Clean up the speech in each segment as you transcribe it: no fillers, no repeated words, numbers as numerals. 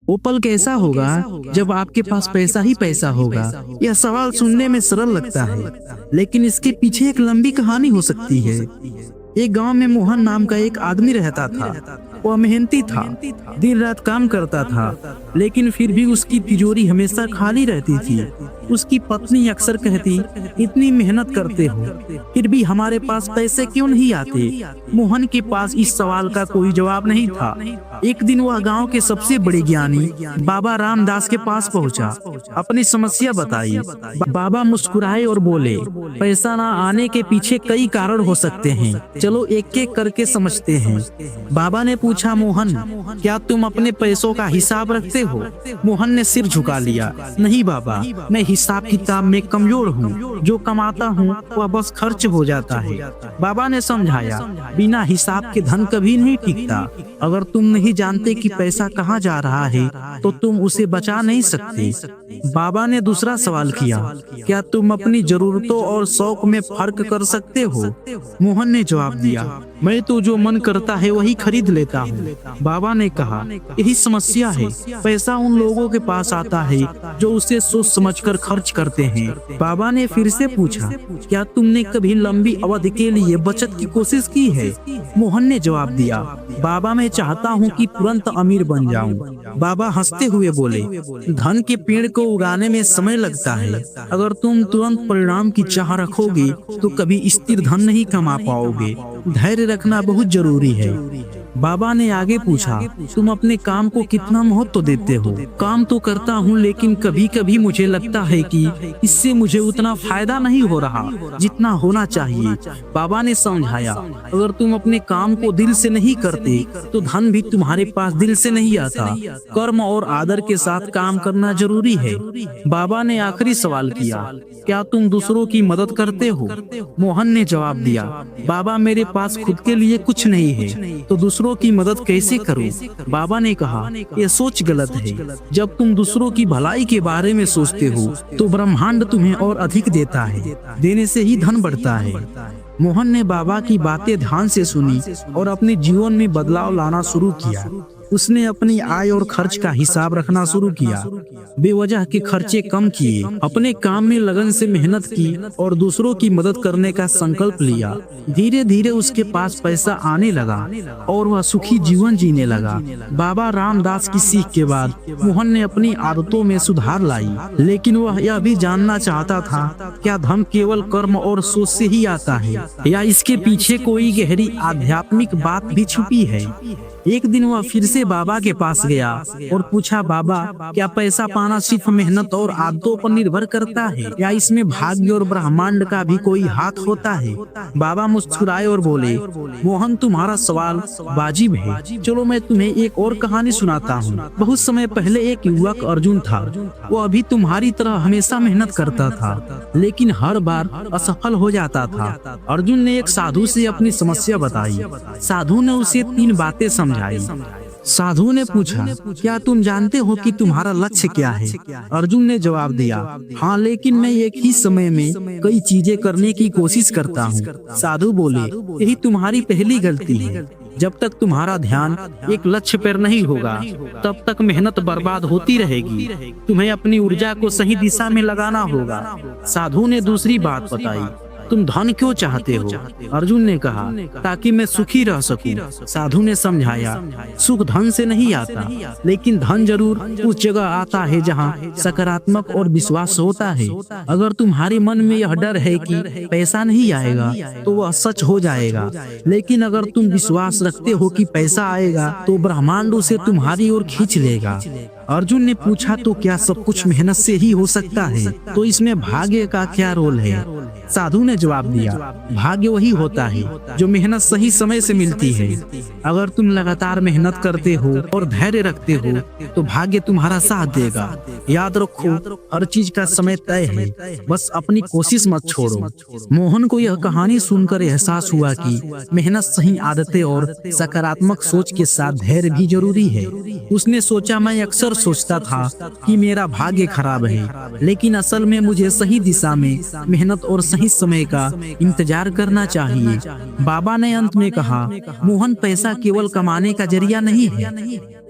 वो पल कैसा होगा जब आपके पास पैसा ही पैसा होगा। यह सवाल सुनने में सरल लगता है, लेकिन इसके पीछे एक लंबी कहानी हो सकती है। एक गांव में मोहन नाम का एक आदमी रहता था। वह मेहनती था, दिन रात काम करता था, लेकिन फिर भी उसकी तिजोरी हमेशा खाली रहती थी। उसकी पत्नी अक्सर कहती, इतनी मेहनत करते हो, फिर भी हमारे पास पैसे क्यों नहीं आते? मोहन के पास इस सवाल का कोई जवाब नहीं था। एक दिन वह गांव के सबसे बड़े ज्ञानी बाबा रामदास के पास पहुंचा, अपनी समस्या बताई। बाबा मुस्कुराए और बोले, पैसा ना आने के पीछे कई कारण हो सकते हैं, चलो एक एक करके समझते हैं। बाबा ने पूछा, मोहन, क्या तुम अपने पैसों का हिसाब रखते हो? मोहन ने सिर झुका लिया, नहीं बाबा, मैं हिसाब किताब में कमजोर हूँ। जो कमाता हूँ वह बस खर्च हो जाता है। बाबा ने समझाया, बिना हिसाब के धन कभी नहीं टिकता। अगर तुम नहीं जानते कि पैसा कहाँ जा रहा है तो तुम उसे बचा नहीं सकते। बाबा ने दूसरा सवाल किया, क्या तुम अपनी जरूरतों और शौक में फर्क कर सकते हो? मोहन ने जवाब दिया, मैं तो जो मन करता है वही खरीद लेता हूँ। बाबा ने कहा, यही समस्या है, पैसा उन लोगों के पास आता है जो उसे सोच समझकर खर्च करते हैं। बाबा ने फिर से पूछा, क्या तुमने कभी लंबी अवधि के लिए बचत की कोशिश की है? मोहन ने जवाब दिया, बाबा, मैं चाहता हूँ कि तुरंत अमीर बन जाऊं। बाबा हंसते हुए बोले, धन के पेड़ को उगाने में समय लगता है। अगर तुम तुरंत परिणाम की चाह रखोगे तो कभी स्थिर धन नहीं कमा पाओगे। धैर्य रखना बहुत जरूरी है। बाबा ने आगे पूछा, तुम अपने काम को कितना महत्व देते हो? काम तो करता हूँ, लेकिन कभी कभी मुझे लगता है कि इससे मुझे उतना फायदा नहीं हो रहा जितना होना चाहिए। बाबा ने समझाया, अगर तुम अपने काम को दिल से नहीं करते तो धन भी तुम्हारे पास दिल से नहीं आता। कर्म और आदर के साथ काम करना जरूरी है। बाबा ने आखिरी सवाल किया, क्या तुम दूसरों की मदद करते हो? मोहन ने जवाब दिया, बाबा, मेरे पास खुद के लिए कुछ नहीं है तो दूसरों की मदद कैसे करूं? बाबा ने कहा, यह सोच गलत है। जब तुम दूसरों की भलाई के बारे में सोचते हो तो ब्रह्मांड तुम्हें और अधिक देता है। देने से ही धन बढ़ता है। मोहन ने बाबा की बातें ध्यान से सुनी और अपने जीवन में बदलाव लाना शुरू किया। उसने अपनी आय और खर्च का हिसाब रखना शुरू किया, बेवजह के खर्चे कम किए, अपने काम में लगन से मेहनत की और दूसरों की मदद करने का संकल्प लिया। धीरे धीरे उसके पास पैसा आने लगा और वह सुखी जीवन जीने लगा। बाबा रामदास की सीख के बाद मोहन ने अपनी आदतों में सुधार लाई, लेकिन वह यह भी जानना चाहता था, क्या धन केवल कर्म और सोच से ही आता है या इसके पीछे कोई गहरी आध्यात्मिक बात भी छुपी है? एक दिन वह फिर से बाबा के पास गया और पूछा, बाबा, क्या पैसा पाना सिर्फ मेहनत और आदतों पर निर्भर करता है या इसमें भाग्य और ब्रह्मांड का भी कोई हाथ होता है? बाबा मुस्कुराए और बोले, मोहन, तुम्हारा सवाल वाजिब है। चलो मैं तुम्हें एक और कहानी सुनाता हूँ। बहुत समय पहले एक युवक अर्जुन था। वो अभी तुम्हारी तरह हमेशा मेहनत करता था, लेकिन हर बार असफल हो जाता था। अर्जुन ने एक साधु से अपनी समस्या बताई। साधु ने उसे 3 बातें समझाई। साधु ने पूछा, क्या तुम जानते हो कि तुम्हारा लक्ष्य क्या है? अर्जुन ने जवाब दिया, हाँ, लेकिन मैं एक ही समय में कई चीजें करने की कोशिश करता हूँ। साधु बोले, यही तुम्हारी पहली गलती है। जब तक तुम्हारा ध्यान एक लक्ष्य पर नहीं होगा तब तक मेहनत बर्बाद होती रहेगी। तुम्हें अपनी ऊर्जा को सही दिशा में लगाना होगा। साधु ने दूसरी बात बताई, तुम धन क्यों चाहते हो? अर्जुन ने कहा, ताकि मैं सुखी रह सकूं। साधु ने समझाया, सुख धन से नहीं आता, लेकिन धन जरूर उस जगह आता है जहां सकारात्मक और विश्वास होता है। अगर तुम्हारे मन में यह डर है कि पैसा नहीं आएगा तो वह सच हो जाएगा, लेकिन अगर तुम विश्वास रखते हो कि पैसा आएगा तो ब्रह्मांड उसे तुम्हारी ओर खींच लेगा। अर्जुन ने पूछा, तो क्या सब कुछ मेहनत से ही हो सकता है? तो इसमें भाग्य का क्या रोल है? साधु ने जवाब दिया, भाग्य वही होता है जो मेहनत सही समय से मिलती है। अगर तुम लगातार मेहनत करते हो और धैर्य रखते हो तो भाग्य तुम्हारा साथ देगा। याद रखो, हर चीज का समय तय है, बस अपनी कोशिश मत छोड़ो। मोहन को यह कहानी सुनकर एहसास हुआ कि मेहनत, सही आदतें और सकारात्मक सोच के साथ धैर्य भी जरूरी है। उसने सोचा, मैं अक्सर सोचता था कि मेरा भाग्य खराब है, लेकिन असल में मुझे सही दिशा में मेहनत और सही समय का इंतजार करना चाहिए। बाबा ने अंत में कहा, मोहन, पैसा केवल कमाने का जरिया नहीं है,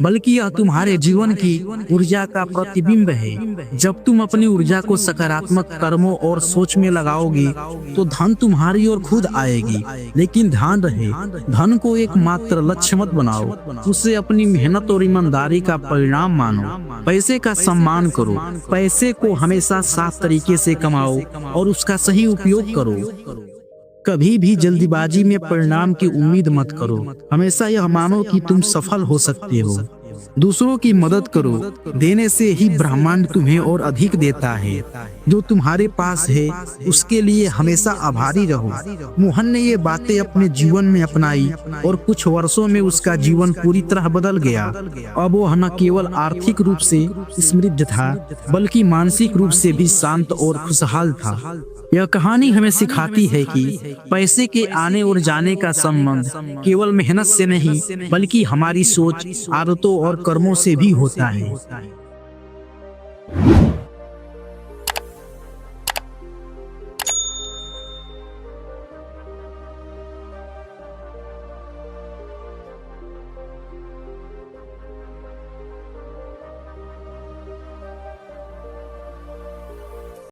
बल्कि यह तुम्हारे जीवन की ऊर्जा का प्रतिबिंब है। जब तुम अपनी ऊर्जा को सकारात्मक कर्मों और सोच में लगाओगे तो धन तुम्हारी ओर खुद आएगी। लेकिन ध्यान रहे, धन को एक मात्र लक्ष्य मत बनाओ, उसे अपनी मेहनत और ईमानदारी का परिणाम मानो। पैसे का सम्मान करो, पैसे को हमेशा साफ तरीके से कमाओ और उसका सही उपयोग करो। कभी भी जल्दीबाजी में परिणाम की उम्मीद मत करो। हमेशा यह मानो कि तुम सफल हो सकते हो। दूसरों की मदद करो, देने से ही ब्रह्मांड तुम्हें और अधिक देता है। जो तुम्हारे पास है उसके लिए हमेशा आभारी रहो। मोहन ने ये बातें अपने जीवन में अपनाई और कुछ वर्षों में उसका जीवन पूरी तरह बदल गया। अब वो न केवल आर्थिक रूप से समृद्ध था, बल्कि मानसिक रूप से भी शांत और खुशहाल था। यह कहानी हमें सिखाती है कि पैसे के आने और जाने का संबंध केवल मेहनत से नहीं, बल्कि हमारी सोच, आदतों और कर्मों से भी होता है।